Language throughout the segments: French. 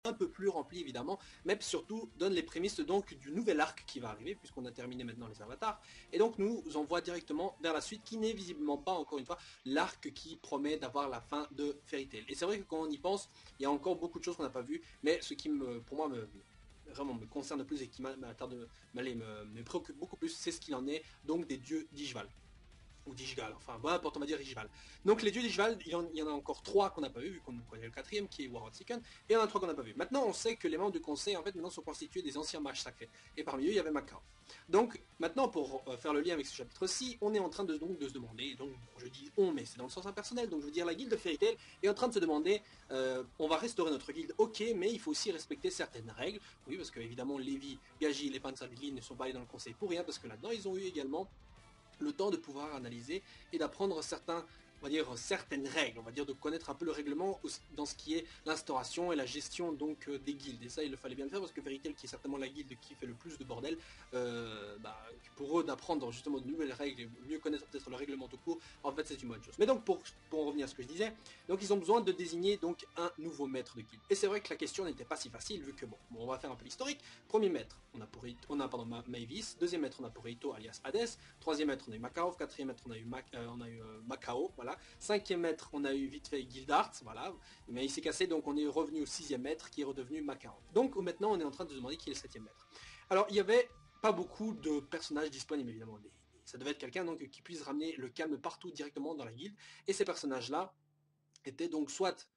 un peu plus rempli évidemment, mais surtout donne les prémices donc du nouvel arc qui va arriver, puisqu'on a terminé maintenant les avatars, et donc nous envoie directement vers la suite, qui n'est visiblement pas, encore une fois, l'arc qui promet d'avoir la fin de Fairy Tail. Et c'est vrai que quand on y pense, il y a encore beaucoup de choses qu'on n'a pas vues, mais ce qui pour moi vraiment me concerne plus et qui me préoccupe beaucoup plus, c'est ce qu'il en est donc des dieux d'Ishval ou Dishgal, enfin bon, n'importe, on va dire Ishval. Donc les dieux d'Ishval, il y en a encore 3 qu'on n'a pas vu, vu qu'on connaît le quatrième qui est Warhol Seeken, et il y en a 3 qu'on n'a pas vu. Maintenant on sait que les membres du conseil en fait maintenant sont constitués des anciens mages sacrés, et parmi eux il y avait Macao. Donc maintenant pour faire le lien avec ce chapitre-ci, on est en train de se demander, donc je dis on, mais c'est dans le sens impersonnel, donc je veux dire la guilde de Fairy Tail est en train de se demander, on va restaurer notre guilde, ok, mais il faut aussi respecter certaines règles, oui parce que évidemment Lévi, Gagil et Panzerlili ne sont pas allés dans le conseil pour rien, parce que là-dedans ils ont eu également le temps de pouvoir analyser et d'apprendre certaines règles, on va dire de connaître un peu le règlement dans ce qui est l'instauration et la gestion donc des guildes. Et ça, il fallait bien le faire parce que Fairy Tail, qui est certainement la guilde qui fait le plus de bordel, pour eux d'apprendre justement de nouvelles règles et mieux connaître peut-être le règlement tout court, en fait c'est une bonne chose. Mais donc pour en revenir à ce que je disais, donc ils ont besoin de désigner donc un nouveau maître de guilde. Et c'est vrai que la question n'était pas si facile vu que bon on va faire un peu l'historique. Premier maître, on a Mavis, deuxième maître on a Porito alias Hades, troisième maître on a eu Makarov, quatrième maître on a eu Macao, voilà. Cinquième maître, on a eu vite fait Gildart, voilà. Mais il s'est cassé, donc on est revenu au sixième maître qui est redevenu Macao. Donc maintenant, on est en train de se demander qui est le septième maître. Alors, il y avait pas beaucoup de personnages disponibles, évidemment. Ça devait être quelqu'un donc qui puisse ramener le calme partout directement dans la guilde. Et ces personnages-là étaient donc soit,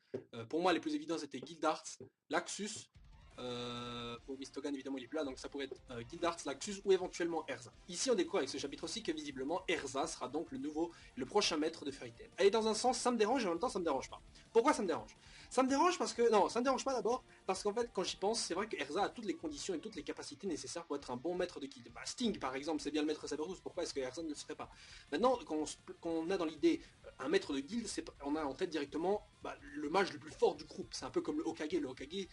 pour moi, les plus évidents, c'était Gildart, Laxus, bon, Mistogan évidemment il est plus là, donc ça pourrait être Gildart, Laxus ou éventuellement Erza. Ici on découvre avec ce chapitre aussi que visiblement Erza sera donc le prochain maître de Fairy Tail. Et dans un sens ça me dérange et en même temps ça me dérange pas. Pourquoi ça me dérange? Ça me dérange parce que, non, ça me dérange pas d'abord, parce qu'en fait quand j'y pense, c'est vrai que Erza a toutes les conditions et toutes les capacités nécessaires pour être un bon maître de guilde. Bah, Sting par exemple, c'est bien le maître Sabertooth, pourquoi est-ce que Erza ne le serait pas? Maintenant, quand on a dans l'idée un maître de guilde, on a en tête directement le mage le plus fort du groupe. C'est un peu comme le Hokage. Le Hokage,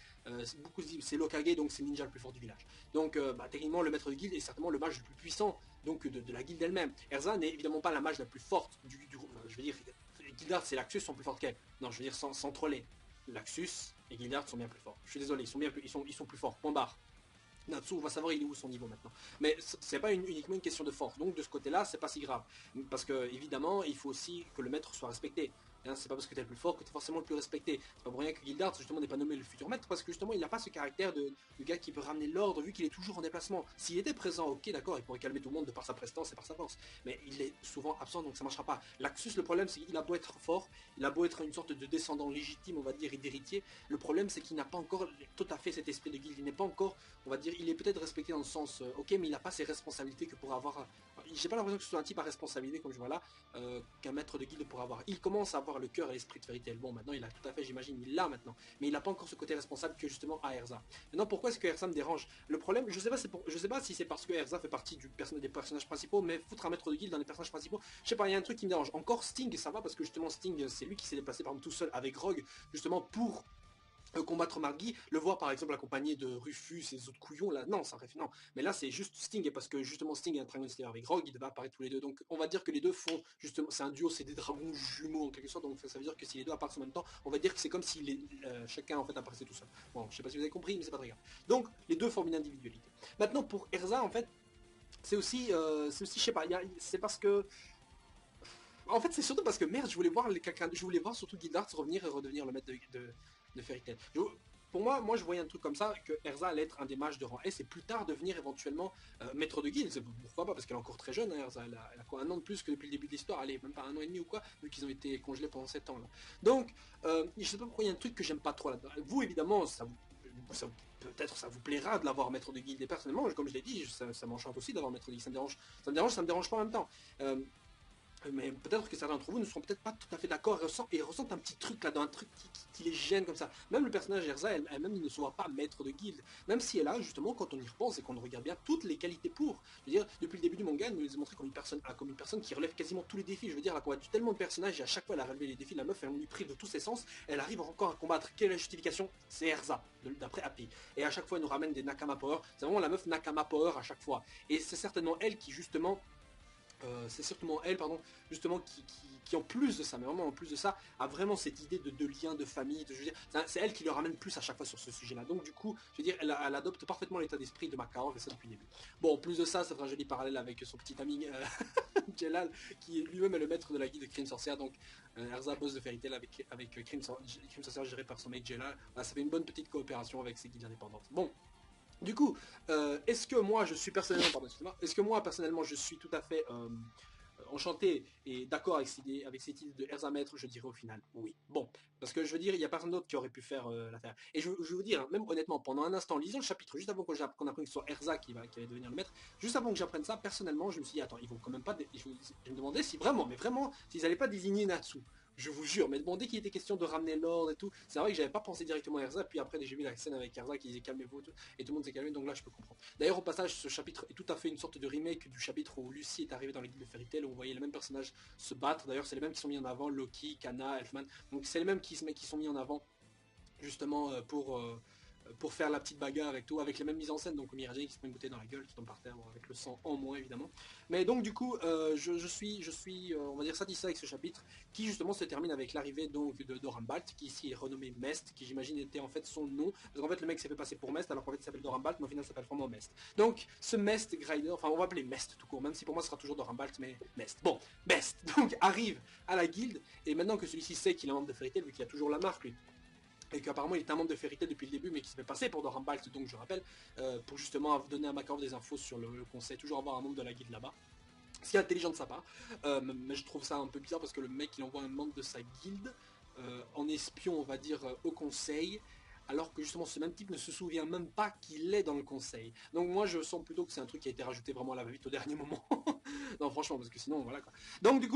beaucoup se disent c'est l'Hokage, donc c'est le ninja le plus fort du village. Donc techniquement le maître de guilde est certainement le mage le plus puissant donc de la guilde elle-même. Erza n'est évidemment pas la mage la plus forte du groupe. Je veux dire, Gildart et Laxus sont plus fortes qu'elle. Non, je veux dire sans troller. Laxus et Gildart sont bien plus forts. Je suis désolé, ils sont plus forts. Point barre. Natsu, on va savoir il est où son niveau maintenant. Mais c'est pas uniquement une question de force. Donc de ce côté-là, c'est pas si grave. Parce que évidemment, il faut aussi que le maître soit respecté. Hein, c'est pas parce que t'es le plus fort que t'es forcément le plus respecté. C'est pas pour rien que Gildart justement n'est pas nommé le futur maître, parce que justement il n'a pas ce caractère de gars qui peut ramener l'ordre vu qu'il est toujours en déplacement. S'il était présent, ok d'accord, il pourrait calmer tout le monde de par sa prestance et par sa force. Mais il est souvent absent donc ça marchera pas. Laxus, le problème c'est qu'il a beau être fort, il a beau être une sorte de descendant légitime on va dire et d'héritier, le problème c'est qu'il n'a pas encore tout à fait cet esprit de guilde, il n'est pas encore, on va dire, il est peut-être respecté dans le sens ok mais il n'a pas ses responsabilités que pour avoir. J'ai pas l'impression que ce soit un type à responsabilité comme je vois là, qu'un maître de guilde pourrait avoir. Il commence à avoir le cœur et l'esprit de Fairy Tail. Bon maintenant il a tout à fait j'imagine, il l'a maintenant, mais il n'a pas encore ce côté responsable que justement a Erza. Maintenant pourquoi est-ce que Erza me dérange? Le problème, je sais pas si c'est parce que Erza fait partie des personnages principaux, mais foutre un maître de guilde dans les personnages principaux, je sais pas, il y a un truc qui me dérange. Encore Sting ça va parce que justement Sting c'est lui qui s'est déplacé par exemple tout seul avec Rogue justement pour combattre Margui, le voir par exemple accompagné de Rufus et les autres couillons, là, non, ça rêve, non. Mais là, c'est juste Sting, et parce que justement Sting est un triangle stellaire avec Rogue, il devait apparaître tous les deux. Donc, on va dire que les deux font, justement, c'est un duo, c'est des dragons jumeaux en quelque sorte, donc ça veut dire que si les deux apparaissent en même temps, on va dire que c'est comme si chacun en fait apparaissait tout seul. Bon, je sais pas si vous avez compris, mais c'est pas très grave. Donc, les deux forment une individualité. Maintenant, pour Erza, en fait, je sais pas, c'est parce que en fait, c'est surtout parce que merde, je voulais voir surtout Gildart revenir et redevenir le maître de Fairy Tail. Pour moi, je voyais un truc comme ça, que Erza allait être un des mages de rang S et plus tard devenir éventuellement maître de guilde. Pourquoi pas? Parce qu'elle est encore très jeune, hein, Erza. Elle a quoi, un an de plus que depuis le début de l'histoire. Allez, même pas un an et demi ou quoi, vu qu'ils ont été congelés pendant 7 ans. Là. Donc, je sais pas pourquoi il y a un truc que j'aime pas trop là-dedans. Vous, évidemment, peut-être ça vous plaira de l'avoir maître de guilde. Et personnellement, comme je l'ai dit, ça m'enchante aussi d'avoir maître de guilde. Ça me dérange pas en même temps. Mais peut-être que certains d'entre vous ne seront peut-être pas tout à fait d'accord et ressentent un petit truc là-dedans, un truc qui les gêne comme ça. Même le personnage Erza, elle-même, il ne se voit pas maître de guilde. Même si elle a, justement, quand on y repense et qu'on regarde bien, toutes les qualités pour. Je veux dire, depuis le début du manga, elle nous les a montré comme une personne qui relève quasiment tous les défis. Je veux dire, elle a combattu tellement de personnages et à chaque fois elle a relevé les défis, la meuf, elle lui prive de tous ses sens, elle arrive encore à combattre. Quelle est la justification? C'est Erza, d'après Happy. Et à chaque fois, elle nous ramène des Nakama Power. C'est vraiment la meuf Nakama Power à chaque fois. Et c'est certainement elle qui, justement, c'est certainement elle, pardon, justement, qui en plus de ça, mais vraiment en plus de ça, a vraiment cette idée de lien, de famille, je veux dire, c'est elle qui le ramène plus à chaque fois sur ce sujet-là. Donc du coup, je veux dire, elle adopte parfaitement l'état d'esprit de Makarov, et ça depuis le début. Bon, en plus de ça, ça fera un joli parallèle avec son petit ami Jelal, qui lui-même est le maître de la guilde de Crime Sorcière, donc Erza, boss de Fairy Tail avec Crime Sorcière géré par son mate Jelal. Voilà, ça fait une bonne petite coopération avec ces guildes indépendantes. Bon, du coup, est-ce que moi je suis personnellement, pardon, est-ce que moi personnellement je suis tout à fait enchanté et d'accord avec cette idée de Erza Maître? Je dirais au final oui. Bon, parce que je veux dire, il n'y a personne d'autre qui aurait pu faire l'affaire. Et je veux vous dire, hein, même honnêtement, pendant un instant, lisant le chapitre, juste avant qu'on apprenne que ce soit Erza qui allait devenir le maître, juste avant que j'apprenne ça, personnellement, je me suis dit, attends, ils vont quand même pas, je me demandais si vraiment, mais vraiment, s'ils n'allaient pas désigner Natsu. Je vous jure, mais bon, dès qu'il était question de ramener l'ordre et tout, c'est vrai que j'avais pas pensé directement à Erza, puis après j'ai vu la scène avec Erza qui disait calmez-vous et tout le monde s'est calmé, donc là je peux comprendre. D'ailleurs au passage, ce chapitre est tout à fait une sorte de remake du chapitre où Lucie est arrivée dans les guildes de Fairy Tail, où on voyait les mêmes personnages se battre. D'ailleurs c'est les mêmes qui sont mis en avant, Loki, Kana, Elfman, donc c'est les mêmes qui sont mis en avant justement pour faire la petite bagarre et tout, avec les mêmes mises en scène, donc Mirajin qui se met une bouteille dans la gueule, qui tombe par terre, bon, avec le sang en moins évidemment. Mais donc du coup, je suis on va dire satisfait avec ce chapitre, qui justement se termine avec l'arrivée donc de Dorambalt, qui ici est renommé Mest, qui j'imagine était en fait son nom, parce qu'en fait le mec s'est fait passer pour Mest, alors qu'en fait il s'appelle Dorambalt, mais au final il s'appelle vraiment Mest. Donc ce Mest Grider, enfin on va appeler Mest tout court, même si pour moi ce sera toujours Dorambalt, mais Mest. Bon, Mest, donc arrive à la guilde, et maintenant que celui-ci sait qu'il est un membre de Fairy Tail, vu qu'il a toujours la marque lui, et qu'apparemment il est un membre de Fairy Tail depuis le début, mais qui se fait passer pour Dorambalt, donc je rappelle, pour justement donner à Makarov des infos sur le conseil, toujours avoir un membre de la guilde là-bas. Ce qui est intelligent de sa part, mais je trouve ça un peu bizarre parce que le mec il envoie un membre de sa guilde en espion, on va dire, au conseil, alors que justement ce même type ne se souvient même pas qu'il est dans le conseil. Donc moi je sens plutôt que c'est un truc qui a été rajouté vraiment à la va-vite au dernier moment. Non franchement, parce que sinon voilà quoi. Donc du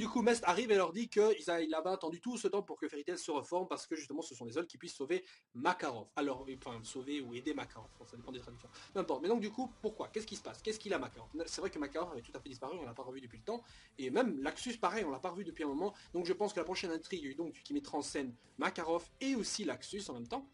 coup, Mest arrive et leur dit qu'il avait attendu tout ce temps pour que Fairy Tail se reforme parce que justement ce sont les seuls qui puissent sauver Makarov. Alors, enfin, sauver ou aider Makarov, ça dépend des traductions. Peu importe. Mais donc du coup, pourquoi? Qu'est-ce qui se passe? Qu'est-ce qu'il a Makarov? C'est vrai que Makarov avait tout à fait disparu, on l'a pas revu depuis le temps. Et même Laxus, pareil, on l'a pas revu depuis un moment. Donc je pense que la prochaine intrigue, donc, qui mettra en scène Makarov et aussi Laxus en même temps,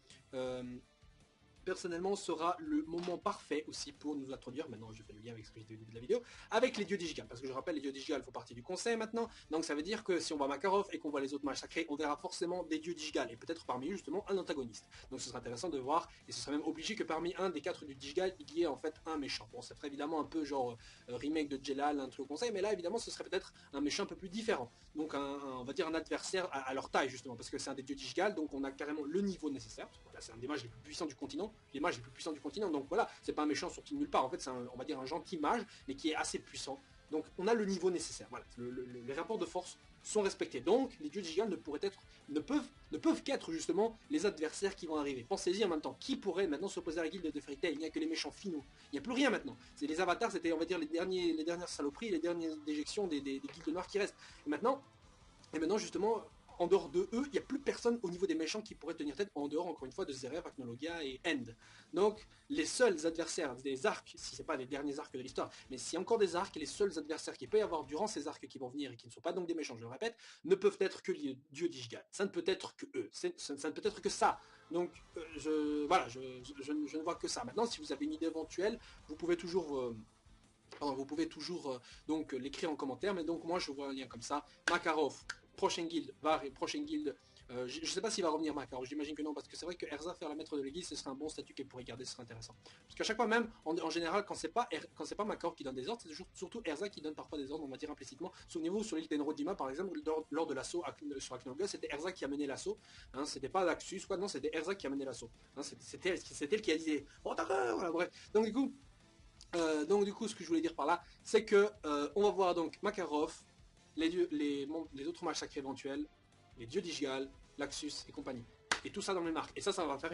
personnellement sera le moment parfait aussi pour nous introduire, maintenant je fais le lien avec ce que j'ai dit au début de la vidéo, avec les dieux Digigal, parce que je rappelle les dieux Digigal font partie du conseil maintenant, donc ça veut dire que si on voit Makarov et qu'on voit les autres mages sacrés, on verra forcément des dieux Digigal, et peut-être parmi eux justement un antagoniste. Donc ce sera intéressant de voir, et ce sera même obligé que parmi un des 4 dieux Digigal, il y ait en fait un méchant. Bon, ça ferait évidemment un peu genre remake de Jelal, un truc au conseil, mais là évidemment ce serait peut-être un méchant un peu plus différent. Donc on va dire un adversaire à leur taille justement, parce que c'est un des dieux Digigal, donc on a carrément le niveau nécessaire, voilà, c'est un des mages les plus puissants du continent, les mages les plus puissants du continent, donc voilà, c'est pas un méchant sorti de nulle part, en fait c'est on va dire un gentil mage, mais qui est assez puissant. Donc on a le niveau nécessaire, voilà, les rapports de force sont respectés. Donc les dieux Digigal ne peuvent qu'être justement les adversaires qui vont arriver. Pensez-y en même temps, qui pourrait maintenant s'opposer à la guilde de Fairy Tail? Il n'y a que les méchants finaux. Il n'y a plus rien maintenant. C'est les avatars, c'était on va dire les dernières saloperies, les dernières déjections des guildes noires qui restent. Et maintenant justement, en dehors de eux, il n'y a plus personne au niveau des méchants qui pourrait tenir tête, en dehors encore une fois de Zeref, Acnologia et End. Donc les seuls adversaires des arcs, si ce n'est pas les derniers arcs de l'histoire, mais s'il y a encore des arcs, les seuls adversaires qu'il peut y avoir durant ces arcs qui vont venir et qui ne sont pas donc des méchants, je le répète, ne peuvent être que les dieux Digigal. Ça ne peut être que eux, ça ne peut être que ça. Donc je ne vois que ça. Maintenant, si vous avez une idée éventuelle, vous pouvez toujours... donc l'écrire en commentaire, mais donc moi je vois un lien comme ça. Makarov, prochaine guilde. Je ne sais pas s'il va revenir Makarov, j'imagine que non, parce que c'est vrai que Erza faire la maître de l'église, ce serait un bon statut qu'elle pourrait garder, ce serait intéressant. Parce qu'à chaque fois même, en général, quand c'est pas Makarov qui donne des ordres, c'est surtout Erza qui donne parfois des ordres, on va dire implicitement. Souvenez-vous, sur l'île d'Enrodima, par exemple, lors de l'assaut sur Aknolga, c'était Erza qui a mené l'assaut, hein, c'était pas Laxus, quoi, non, c'était Erza qui a mené l'assaut. Hein, c'était elle qui a dit « Oh d'accord !» voilà, bref. Donc du coup, ce que je voulais dire par là, c'est que on va voir donc Makarov, les autres mages sacrés éventuels, les dieux Digigal, Laxus et compagnie. Et tout ça dans les marques. Et ça va faire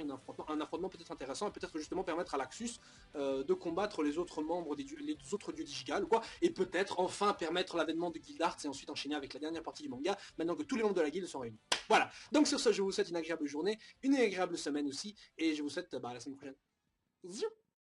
un affrontement peut-être intéressant et peut-être justement permettre à Laxus de combattre les autres membres les autres dieux Digigal ou quoi. Et peut-être enfin permettre l'avènement de Guildarts et ensuite enchaîner avec la dernière partie du manga, maintenant que tous les membres de la guilde sont réunis. Voilà. Donc sur ce, je vous souhaite une agréable journée, une agréable semaine aussi, et je vous souhaite à la semaine prochaine. Ziou.